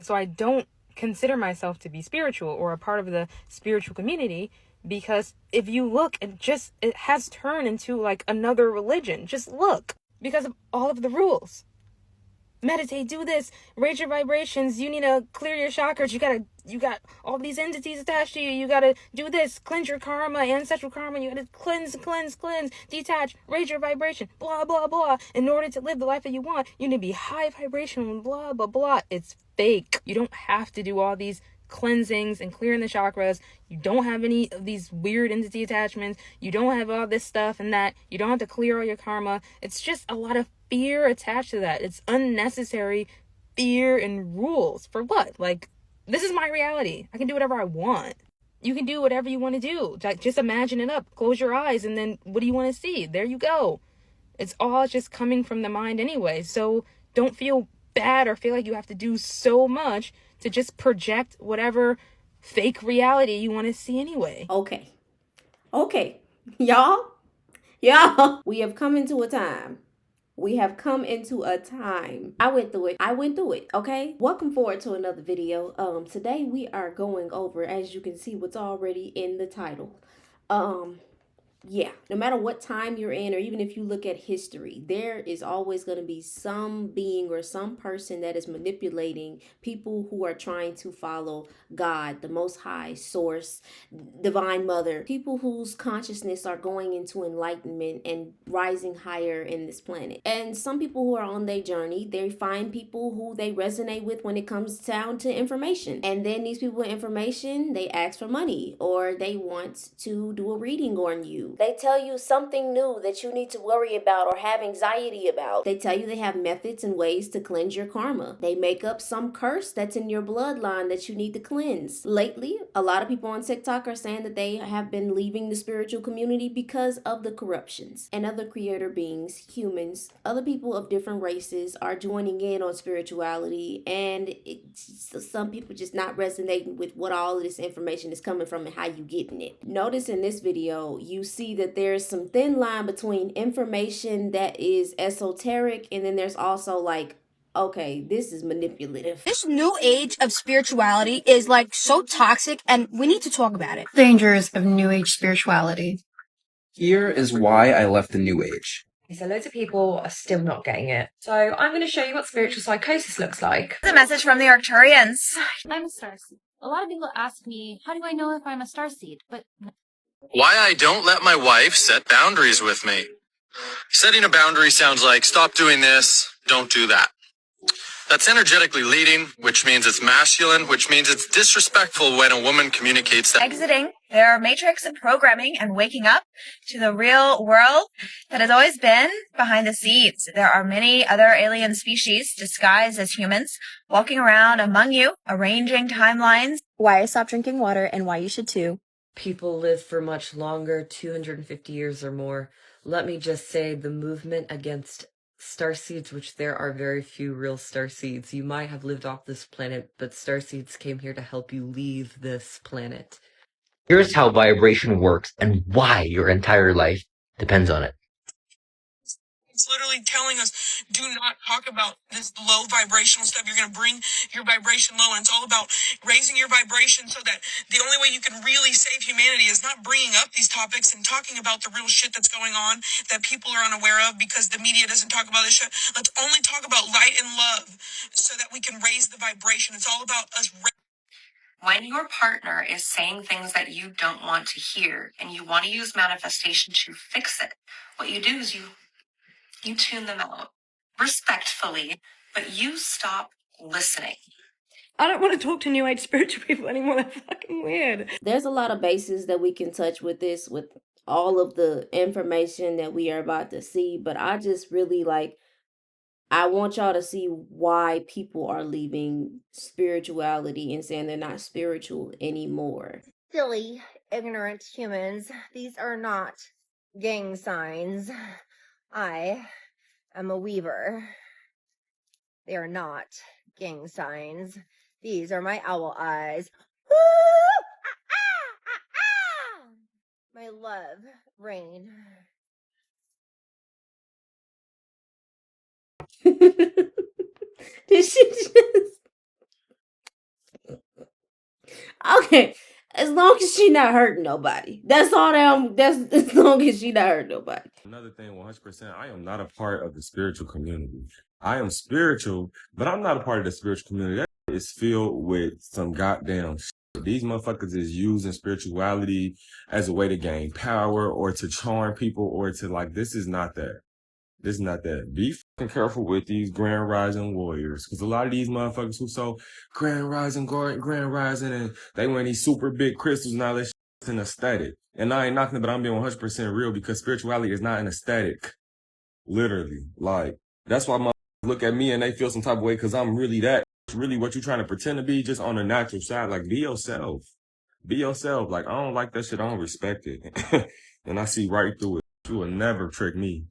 So I don't consider myself to be spiritual or a part of the spiritual community, because if you look, it has turned into like another religion. Just look, because of all of the rules. Meditate, do this, raise your vibrations, you need to clear your chakras, you got all these entities attached to you, you gotta do this, cleanse your karma, ancestral karma, you gotta cleanse, detach, raise your vibration, blah, blah, blah. In order to live the life that you want, you need to be high vibration, blah, blah, blah. It's fake. You don't have to do all these cleansings and clearing the chakras. You don't have any of these weird entity attachments. You don't have all this stuff and that. You don't have to clear all your karma. It's just a lot of fear attached to that. It's unnecessary fear and rules. For what? Like, this is my reality. I can do whatever I want. You can do whatever you want to do. Just imagine it up. Close your eyes, and then what do you want to see? There you go. It's all just coming from the mind anyway. So don't feel bad or feel like you have to do so much to just project whatever fake reality you want to see anyway. Okay. Y'all, we have come into a time. I went through it, okay? Welcome forward to another video. Today we are going over, as you can see, what's already in the title. Yeah, no matter what time you're in, or even if you look at history, there is always going to be some being or some person that is manipulating people who are trying to follow God, the Most High, Source, Divine Mother, people whose consciousness are going into enlightenment and rising higher in this planet. And some people who are on their journey, they find people who they resonate with when it comes down to information. And then these people with information, they ask for money, or they want to do a reading on you. They tell you something new that you need to worry about or have anxiety about. They tell you they have methods and ways to cleanse your karma. They make up some curse that's in your bloodline that you need to cleanse. Lately, a lot of people on TikTok are saying that they have been leaving the spiritual community because of the corruptions. And other creator beings, humans, other people of different races are joining in on spirituality, and some people just not resonating with what all of this information is coming from and how you getting it. Notice in this video, you see that there's some thin line between information that is esoteric, and then there's also like, okay, this is manipulative. This new age of spirituality is like so toxic, and we need to talk about it. Dangers of new age spirituality. Here is why I left the new age. So loads of people are still not getting it. So I'm going to show you what spiritual psychosis looks like. The message from the Arcturians. I'm a starseed. A lot of people ask me, how do I know if I'm a starseed? But why I don't let my wife set boundaries with me. Setting a boundary sounds like, stop doing this, don't do that. That's energetically leading, which means it's masculine, which means it's disrespectful when a woman communicates that. Exiting their matrix of programming and waking up to the real world that has always been behind the scenes. There are many other alien species disguised as humans walking around among you, arranging timelines. Why I stopped drinking water and why you should too. People live for much longer, 250 years or more. Let me just say, the movement against starseeds, which there are very few real starseeds. You might have lived off this planet, but starseeds came here to help you leave this planet. Here's how vibration works and why your entire life depends on it. It's literally telling us, do not talk about this low vibrational stuff. You're going to bring your vibration low, and it's all about raising your vibration so that the only way you can really save humanity is not bringing up these topics and talking about the real shit that's going on that people are unaware of because the media doesn't talk about this shit. Let's only talk about light and love so that we can raise the vibration. It's all about us. When your partner is saying things that you don't want to hear and you want to use manifestation to fix it, what you do is you tune them out respectfully, but you stop listening. I don't want to talk to new age spiritual people anymore. They're fucking weird. There's a lot of bases that we can touch with this, with all of the information that we are about to see, but I just really I want y'all to see why people are leaving spirituality and saying they're not spiritual anymore. Silly, ignorant humans. These are not gang signs. I am a weaver. They are not gang signs. These are my owl eyes. My love, rain. This shit just Okay. As long as she not hurting nobody. That's all that's as long as she not hurting nobody. Another thing, 100%, I am not a part of the spiritual community. I am spiritual, but I'm not a part of the spiritual community. That is filled with some goddamn shit. These motherfuckers is using spirituality as a way to gain power or to charm people or to like, this is not that. This is not that. Be fucking careful with these Grand Rising warriors. Because a lot of these motherfuckers who so Grand Rising, and they wear these super big crystals and all that shit's an aesthetic. And I ain't knocking it, but I'm being 100% real because spirituality is not an aesthetic. Literally. Like, that's why motherfuckers look at me and they feel some type of way because I'm really that. It's really what you're trying to pretend to be just on the natural side. Like, be yourself. Be yourself. Like, I don't like that shit. I don't respect it. And I see right through it. You will never trick me.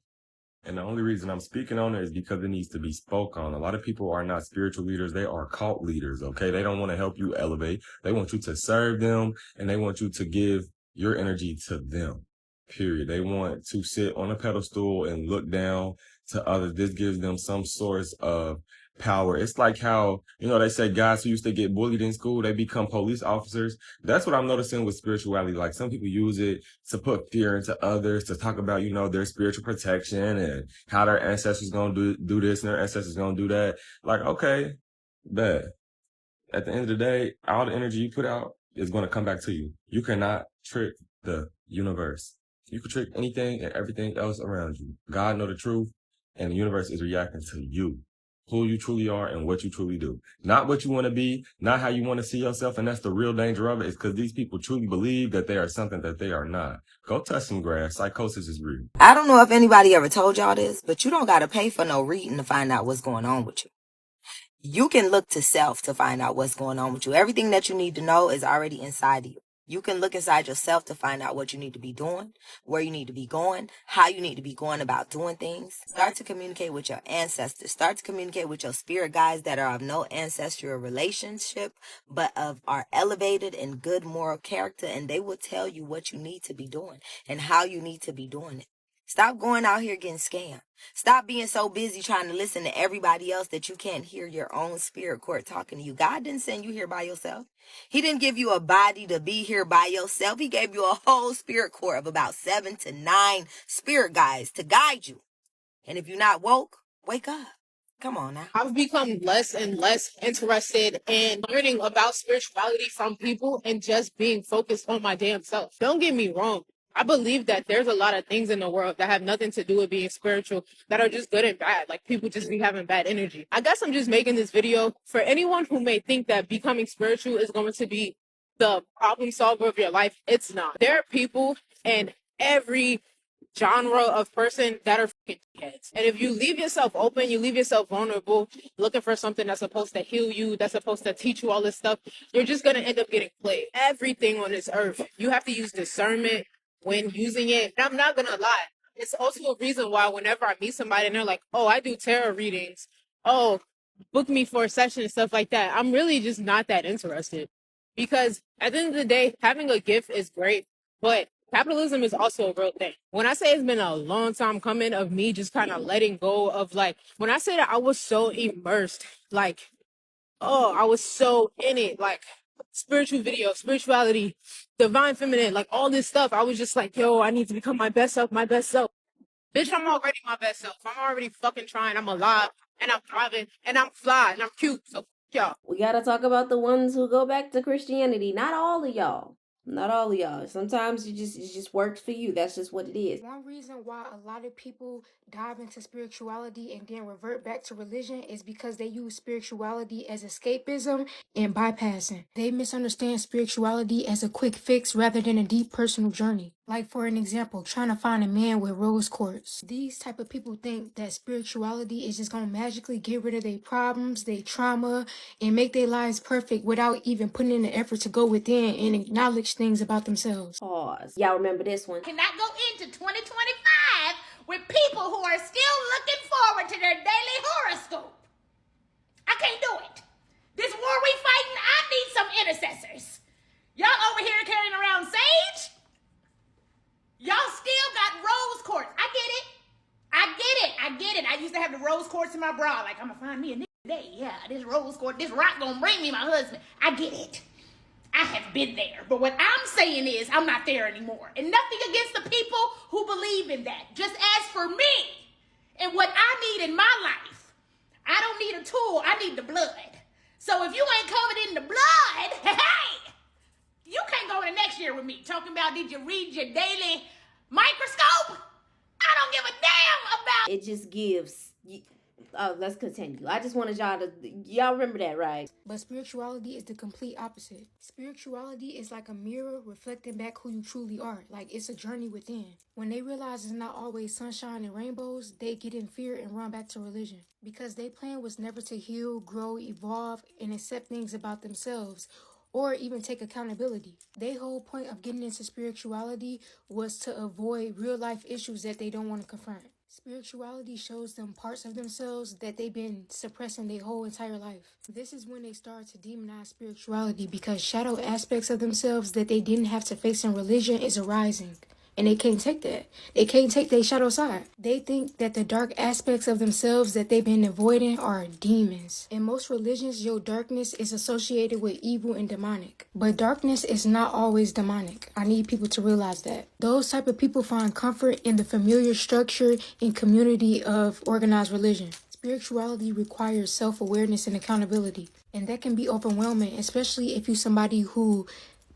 And the only reason I'm speaking on it is because it needs to be spoke on. A lot of people are not spiritual leaders. They are cult leaders, okay? They don't want to help you elevate. They want you to serve them, and they want you to give your energy to them, period. They want to sit on a pedestal and look down to others. This gives them some source of power. It's like how, they say guys who used to get bullied in school, they become police officers. That's what I'm noticing with spirituality. Like some people use it to put fear into others, to talk about, their spiritual protection and how their ancestors going to do this and their ancestors going to do that. Like, okay, bet. At the end of the day, all the energy you put out is going to come back to you. You cannot trick the universe. You can trick anything and everything else around you. God know the truth, and the universe is reacting to you. Who you truly are and what you truly do. Not what you want to be, not how you want to see yourself. And that's the real danger of it, is because these people truly believe that they are something that they are not. Go touch some grass. Psychosis is real. I don't know if anybody ever told y'all this, but you don't got to pay for no reading to find out what's going on with you. You can look to self to find out what's going on with you. Everything that you need to know is already inside of you. You can look inside yourself to find out what you need to be doing, where you need to be going, how you need to be going about doing things. Start to communicate with your ancestors. Start to communicate with your spirit guides that are of no ancestral relationship, but are elevated and good moral character, and they will tell you what you need to be doing and how you need to be doing it. Stop going out here getting scammed. Stop being so busy trying to listen to everybody else that you can't hear your own spirit court talking to you. God didn't send you here by yourself. He didn't give you a body to be here by yourself. He gave you a whole spirit court of about 7 to 9 spirit guides to guide you. And if you're not woke, wake up. Come on now. I've become less and less interested in learning about spirituality from people and just being focused on my damn self. Don't get me wrong. I believe that there's a lot of things in the world that have nothing to do with being spiritual that are just good and bad. Like people just be having bad energy. I guess I'm just making this video for anyone who may think that becoming spiritual is going to be the problem solver of your life. It's not. There are people in every genre of person that are fucking heads. And if you leave yourself open, you leave yourself vulnerable, looking for something that's supposed to heal you, that's supposed to teach you all this stuff, you're just going to end up getting played. Everything on this earth, you have to use discernment when using it. And I'm not going to lie. It's also a reason why whenever I meet somebody and they're like, oh, I do tarot readings. Oh, book me for a session and stuff like that. I'm really just not that interested. Because at the end of the day, having a gift is great, but capitalism is also a real thing. When I say it's been a long time coming of me just kind of letting go of when I say that I was so immersed, I was so in it, spiritual videos, spirituality, divine feminine, all this stuff. I was just like, yo, I need to become my best self, my best self. Bitch, I'm already my best self. I'm already fucking trying. I'm alive and I'm thriving and I'm fly and I'm cute. So, y'all. We gotta talk about the ones who go back to Christianity. Not all of y'all. Not all of y'all. Sometimes it just works for you. That's just what it is. One reason why a lot of people dive into spirituality and then revert back to religion is because they use spirituality as escapism and bypassing. They misunderstand spirituality as a quick fix rather than a deep personal journey. Like for an example, trying to find a man with rose quartz. These type of people think that spirituality is just gonna magically get rid of their problems, their trauma, and make their lives perfect without even putting in the effort to go within and acknowledge things about themselves. Pause. Y'all remember this one? Cannot go into 2025 with people who are still looking forward to their daily horoscope. I can't do it. This war we fighting, I need some intercessors. Y'all over here carrying around sage? Y'all still got rose quartz. I get it. I used to have the rose quartz in my bra. I'm gonna find me a nigga today. Yeah, this rose quartz, this rock gonna bring me my husband. I get it. I have been there. But what I'm saying is I'm not there anymore. And nothing against the people who believe in that. Just as for me and what I need in my life, I don't need a tool. I need the blood. So if you ain't covered in the blood, hey, you can't go into next year with me talking about did you read your daily microscope? I don't give a damn about It just gives. Let's continue. I just wanted y'all remember that, right? But spirituality is the complete opposite. Spirituality is like a mirror reflecting back who you truly are. Like it's a journey within. When they realize it's not always sunshine and rainbows, they get in fear and run back to religion. Because their plan was never to heal, grow, evolve, and accept things about themselves, or even take accountability. Their whole point of getting into spirituality was to avoid real life issues that they don't want to confront. Spirituality shows them parts of themselves that they've been suppressing their whole entire life. This is when they start to demonize spirituality because shadow aspects of themselves that they didn't have to face in religion is arising. And they can't take that. They can't take their shadow side. They think that the dark aspects of themselves that they've been avoiding are demons. In most religions, your darkness is associated with evil and demonic. But darkness is not always demonic. I need people to realize that. Those type of people find comfort in the familiar structure and community of organized religion. Spirituality requires self-awareness and accountability. And that can be overwhelming, especially if you're somebody who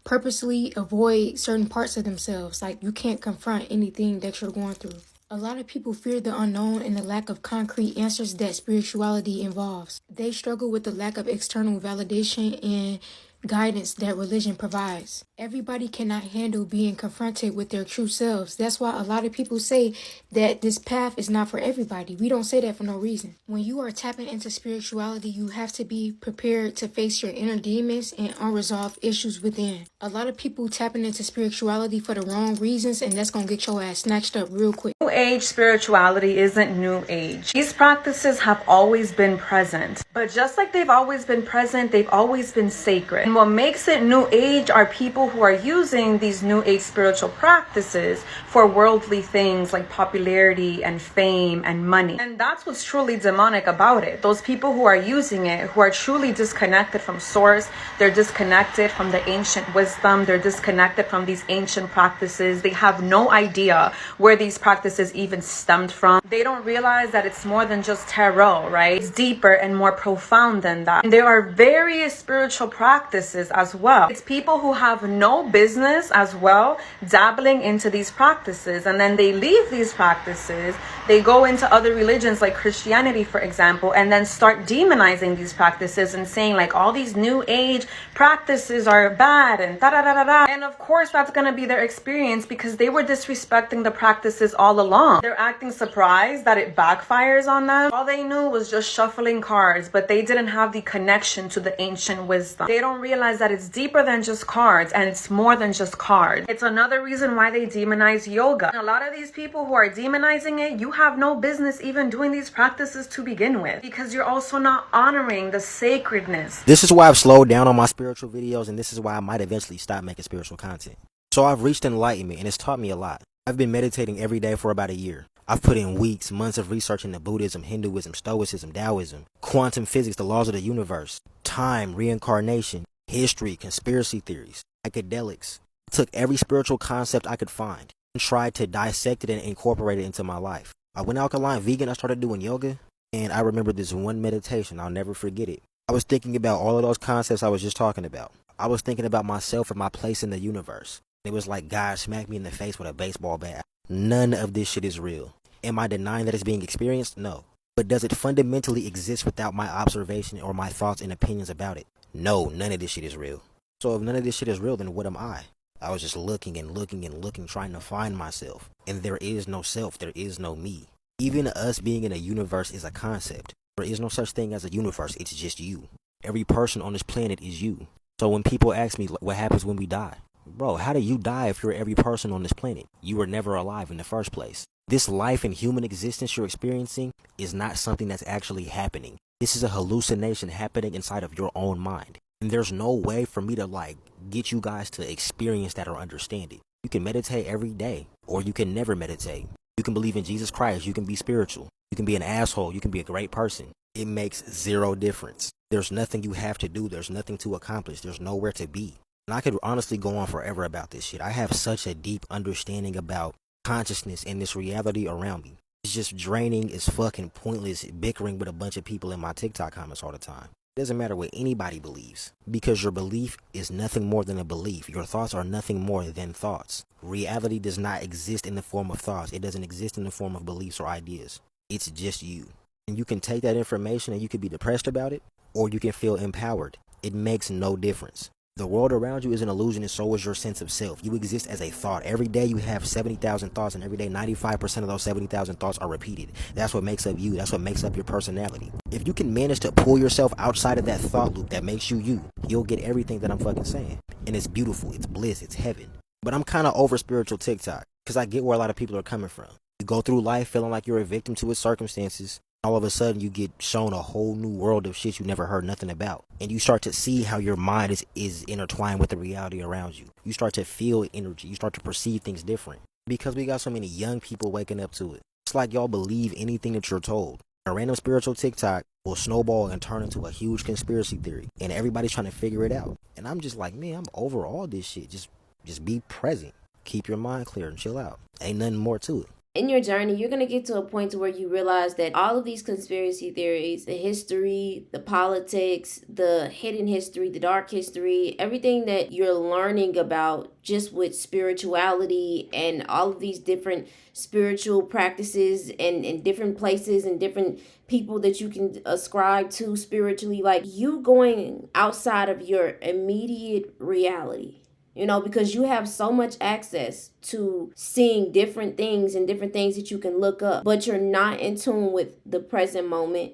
purposely avoid certain parts of themselves. Like you can't confront anything that you're going through. A lot of people fear the unknown and the lack of concrete answers that spirituality involves. They struggle with the lack of external validation and guidance that religion provides. Everybody cannot handle being confronted with their true selves. That's why a lot of people say that this path is not for everybody. We don't say that for no reason. When you are tapping into spirituality, you have to be prepared to face your inner demons and unresolved issues within. A lot of people tapping into spirituality for the wrong reasons, and that's gonna get your ass snatched up real quick. New Age spirituality isn't New Age. These practices have always been present. But just like they've always been present, they've always been sacred. And what makes it New Age are people who are using these New Age spiritual practices for worldly things like popularity and fame and money. And that's what's truly demonic about it. Those people who are using it, who are truly disconnected from source, they're disconnected from the ancient wisdom, they're disconnected from these ancient practices. They have no idea where these practices even stemmed from. They don't realize that it's more than just tarot, right? It's deeper and more profound than that. And there are various spiritual practices as well. It's people who have no business as well dabbling into these practices, and then they leave these practices, they go into other religions like Christianity, for example, and then start demonizing these practices and saying like all these New Age practices are bad and da-da-da-da-da. And of course that's going to be their experience because they were disrespecting the practices all along. They're acting surprised that it backfires on them. All they knew was just shuffling cards, but they didn't have the connection to the ancient wisdom. They don't realize that it's deeper than just cards, and it's more than just cards. It's another reason why they demonize yoga. And a lot of these people who are demonizing it, you have no business even doing these practices to begin with, because you're also not honoring the sacredness. This is why I've slowed down on my spiritual videos, and this is why I might eventually stop making spiritual content. So I've reached enlightenment, and it's taught me a lot. I've been meditating every day for about a year. I've put in weeks, months of research into Buddhism, Hinduism, Stoicism, Taoism, quantum physics, the laws of the universe, time, reincarnation, history, conspiracy theories, psychedelics. I took every spiritual concept I could find and tried to dissect it and incorporate it into my life. I went alkaline vegan, I started doing yoga, and I remember this one meditation, I'll never forget it. I was thinking about all of those concepts I was just talking about. I was thinking about myself and my place in the universe. It was like God smacked me in the face with a baseball bat. None of this shit is real. Am I denying that it's being experienced? No. But does it fundamentally exist without my observation or my thoughts and opinions about it? No, none of this shit is real. So if none of this shit is real, then what am I? I was just looking and looking and looking, trying to find myself. And there is no self, there is no me. Even us being in a universe is a concept. There is no such thing as a universe, it's just you. Every person on this planet is you. So when people ask me what happens when we die, bro, how do you die if you're every person on this planet? You were never alive in the first place. This life and human existence you're experiencing is not something that's actually happening. This is a hallucination happening inside of your own mind. And there's no way for me to get you guys to experience that or understand it. You can meditate every day, or you can never meditate. You can believe in Jesus Christ, you can be spiritual. You can be an asshole, you can be a great person. It makes zero difference. There's nothing you have to do, there's nothing to accomplish, there's nowhere to be. And I could honestly go on forever about this shit. I have such a deep understanding about consciousness and this reality around me. It's just draining, it's fucking pointless bickering with a bunch of people in my TikTok comments all the time. It doesn't matter what anybody believes, because your belief is nothing more than a belief. Your thoughts are nothing more than thoughts. Reality does not exist in the form of thoughts. It doesn't exist in the form of beliefs or ideas. It's just you. And you can take that information and you can be depressed about it, or you can feel empowered. It makes no difference. The world around you is an illusion, and so is your sense of self. You exist as a thought. Every day you have 70,000 thoughts, and every day 95% of those 70,000 thoughts are repeated. That's what makes up you. That's what makes up your personality. If you can manage to pull yourself outside of that thought loop that makes you you, you'll get everything that I'm fucking saying. And it's beautiful. It's bliss. It's heaven. But I'm kind of over spiritual TikTok, because I get where a lot of people are coming from. You go through life feeling like you're a victim to its circumstances. All of a sudden you get shown a whole new world of shit you never heard nothing about. And you start to see how your mind is intertwined with the reality around you. You start to feel energy. You start to perceive things different. Because we got so many young people waking up to it. It's like y'all believe anything that you're told. A random spiritual TikTok will snowball and turn into a huge conspiracy theory. And everybody's trying to figure it out. And I'm just like, man, I'm over all this shit. Just be present. Keep your mind clear and chill out. Ain't nothing more to it. In your journey, you're going to get to a point to where you realize that all of these conspiracy theories, the history, the politics, the hidden history, the dark history, everything that you're learning about just with spirituality and all of these different spiritual practices and different places and different people that you can ascribe to spiritually, like you going outside of your immediate reality. You know, because you have so much access to seeing different things and different things that you can look up, but you're not in tune with the present moment,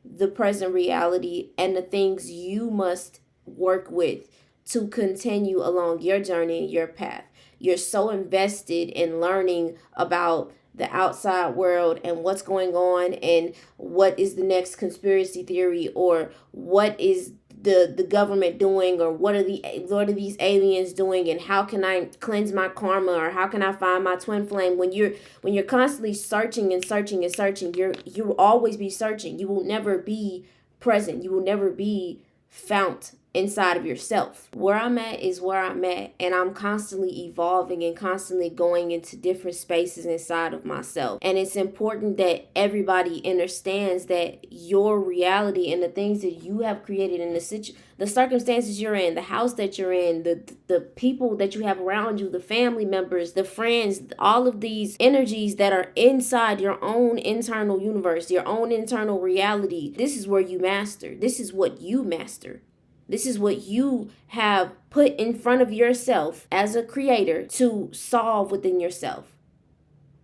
the present reality, and the things you must work with to continue along your journey and your path. You're so invested in learning about the outside world and what's going on and what is the next conspiracy theory, or what is the government doing, or what are these aliens doing, and how can I cleanse my karma, or how can I find my twin flame? When you're constantly searching and searching and searching, you will always be searching. You will never be present. You will never be found inside of yourself. Where I'm at is where I'm at, and I'm constantly evolving and constantly going into different spaces inside of myself. And it's important that everybody understands that your reality and the things that you have created in the circumstances you're in, the house that you're in, the people that you have around you, the family members, the friends, all of these energies that are inside your own internal universe, your own internal reality. This is where you master. This is what you master. This is what you have put in front of yourself as a creator to solve within yourself.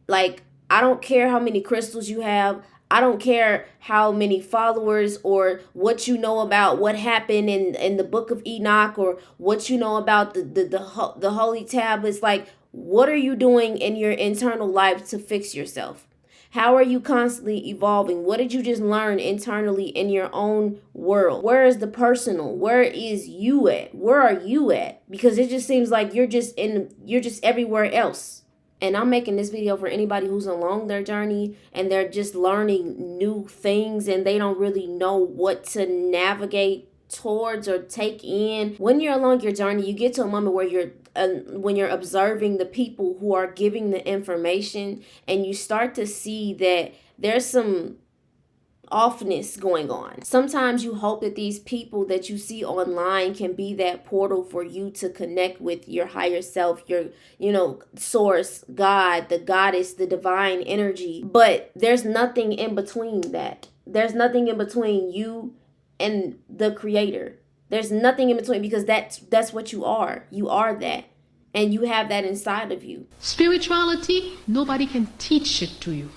Like, I don't care how many crystals you have. I don't care how many followers or what you know about what happened in the book of Enoch, or what you know about the holy tablets. Like, what are you doing in your internal life to fix yourself? How are you constantly evolving? What did you just learn internally in your own world? Where is the personal? Where is you at? Where are you at? Because it just seems like you're just everywhere else. And I'm making this video for anybody who's along their journey and they're just learning new things and they don't really know what to navigate towards or take in. When you're along your journey, you get to a moment where when you're observing the people who are giving the information, and you start to see that there's some offness going on. Sometimes you hope that these people that you see online can be that portal for you to connect with your higher self, your, source, God, the goddess, the divine energy. But there's nothing in between that. There's nothing in between you and the creator. There's nothing in between, because that's what you are. You are that. And you have that inside of you. Spirituality, nobody can teach it to you.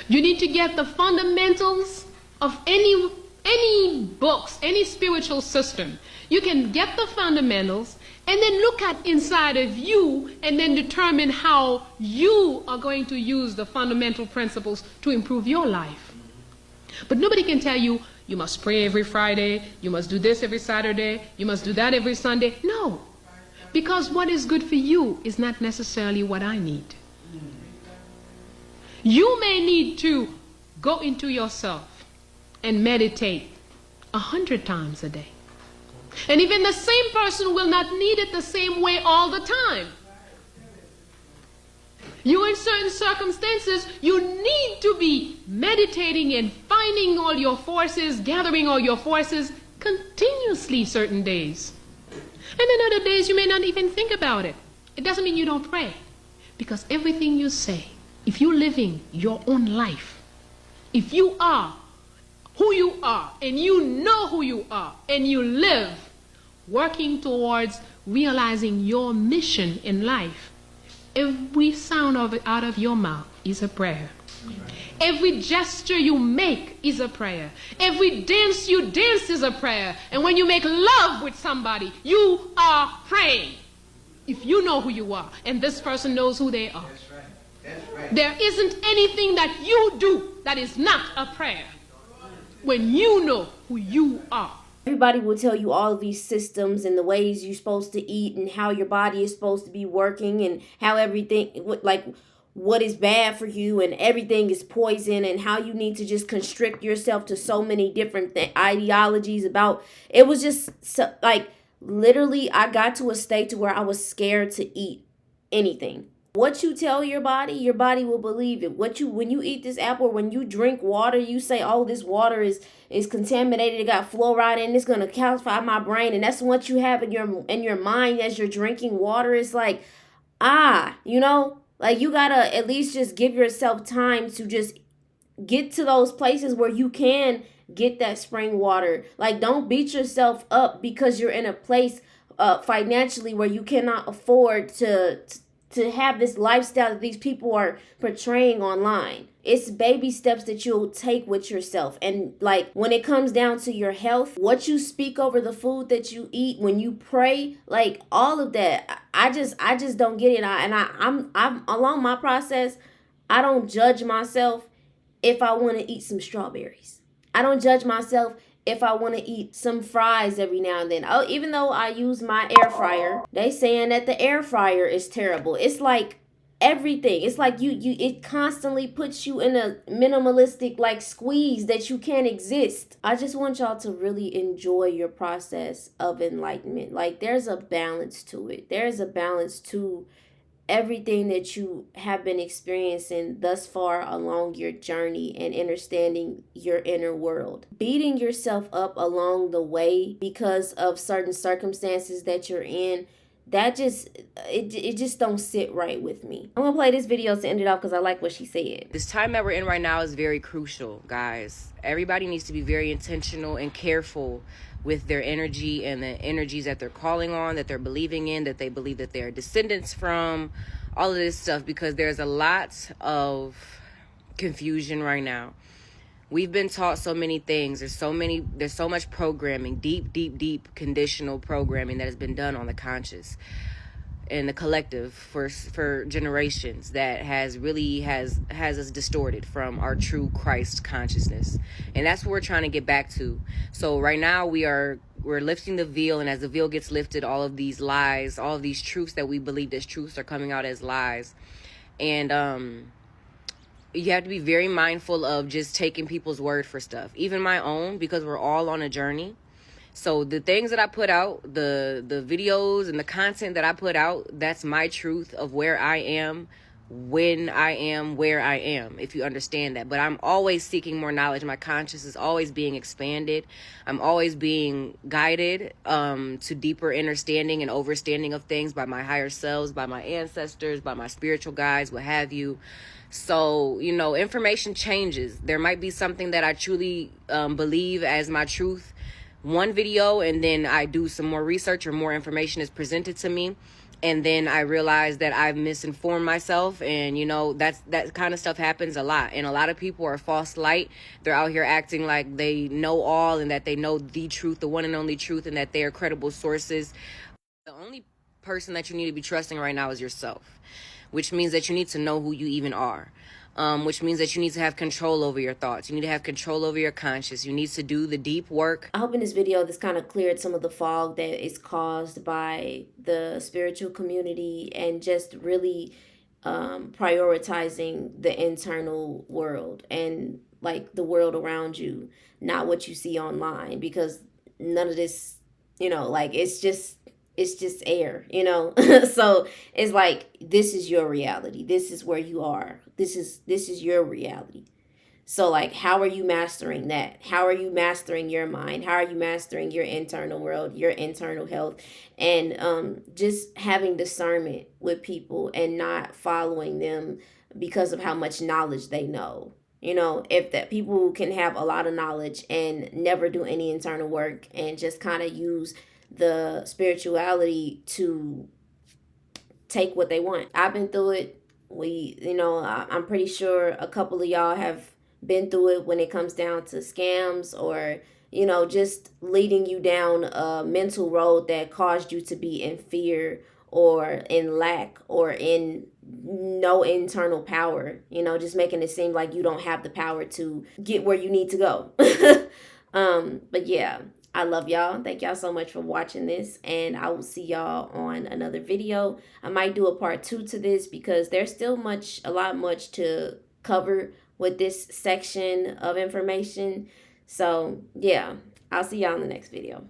You need to get the fundamentals of any books, any spiritual system. You can get the fundamentals and then look at inside of you and then determine how you are going to use the fundamental principles to improve your life. But nobody can tell you, you must pray every Friday, you must do this every Saturday, you must do that every Sunday. No, because what is good for you is not necessarily what I need. You may need to go into yourself and meditate 100 times a day. And even the same person will not need it the same way all the time. You, in certain circumstances, you need to be meditating and finding all your forces, gathering all your forces continuously certain days. And then other days you may not even think about it. It doesn't mean you don't pray. Because everything you say, if you're living your own life, if you are who you are, and you know who you are, and you live working towards realizing your mission in life, every sound of it out of your mouth is a prayer. Every gesture you make is a prayer. Every dance you dance is a prayer. And when you make love with somebody, you are praying. If you know who you are, and this person knows who they are. That's right. That's right. There isn't anything that you do that is not a prayer. When you know who you are. Everybody will tell you all of these systems and the ways you're supposed to eat and how your body is supposed to be working and how everything, like what is bad for you and everything is poison and how you need to just constrict yourself to so many different ideologies about. It was just so, like literally I got to a state to where I was scared to eat anything. What you tell your body will believe it. When you eat this apple, when you drink water, you say, "Oh, this water is contaminated. It got fluoride in it. It's gonna calcify my brain." And that's what you have in your mind as you're drinking water. It's like, like you gotta at least just give yourself time to just get to those places where you can get that spring water. Like, don't beat yourself up because you're in a place financially where you cannot afford to have this lifestyle that these people are portraying online. It's baby steps that you'll take with yourself. And like when it comes down to your health, what you speak over the food that you eat, when you pray, like all of that, I just don't get it. I'm along my process. I don't judge myself if I want to eat some strawberries. I don't judge myself if I want to eat some fries every now and then. Oh, even though I use my air fryer, they saying that the air fryer is terrible. It's like everything. It's like it constantly puts you in a minimalistic like squeeze that you can't exist. I just want y'all to really enjoy your process of enlightenment. Like there's a balance to it. There's a balance to everything that you have been experiencing thus far along your journey and understanding your inner world. Beating yourself up along the way because of certain circumstances that you're in, that just it just don't sit right with me. I'm gonna play this video to end it off because I like what she said. This time that we're in right now is very crucial, guys. Everybody needs to be very intentional and careful with their energy and the energies that they're calling on, that they're believing in, that they believe that they're descendants from, all of this stuff, because there's a lot of confusion right now. We've been taught so many things. There's so much programming, deep conditional programming that has been done on the conscious and the collective for generations that has us distorted from our true Christ consciousness. And that's what we're trying to get back to. So right now we're lifting the veil, and as the veil gets lifted, all of these lies, all of these truths that we believed as truths are coming out as lies. And you have to be very mindful of just taking people's word for stuff, even my own, because we're all on a journey. So the things that I put out, the videos and the content that I put out, that's my truth of where I am, when I am, where I am, if you understand that. But I'm always seeking more knowledge. My conscious is always being expanded. I'm always being guided to deeper understanding and overstanding of things by my higher selves, by my ancestors, by my spiritual guides, what have you. So, information changes. There might be something that I truly believe as my truth, one video, and then I do some more research or more information is presented to me, and then I realize that I've misinformed myself, and that kind of stuff happens a lot. And a lot of people are false light. They're out here acting like they know all and that they know the truth, the one and only truth, and that they are credible sources. The only person that you need to be trusting right now is yourself, which means that you need to know who you even are. Which means that you need to have control over your thoughts. You need to have control over your conscious. You need to do the deep work. I hope in this video this kind of cleared some of the fog that is caused by the spiritual community and just really prioritizing the internal world and like the world around you, not what you see online, because none of this You know, like it's just air, you know. So it's like, this is your reality, this is where you are, this is your reality. So like, how are you mastering that? How are you mastering your mind? How are you mastering your internal world, your internal health? And just having discernment with people and not following them because of how much knowledge they know. You know, if that people can have a lot of knowledge and never do any internal work and just kind of use the spirituality to take what they want. I've been through it. You know, I'm pretty sure a couple of y'all have been through it when it comes down to scams or, you know, just leading you down a mental road that caused you to be in fear or in lack or in no internal power, you know, just making it seem like you don't have the power to get where you need to go. But yeah, I love y'all. Thank y'all so much for watching this, and I will see y'all on another video. I might do a part 2 to this because there's still a lot to cover with this section of information. So yeah, I'll see y'all in the next video.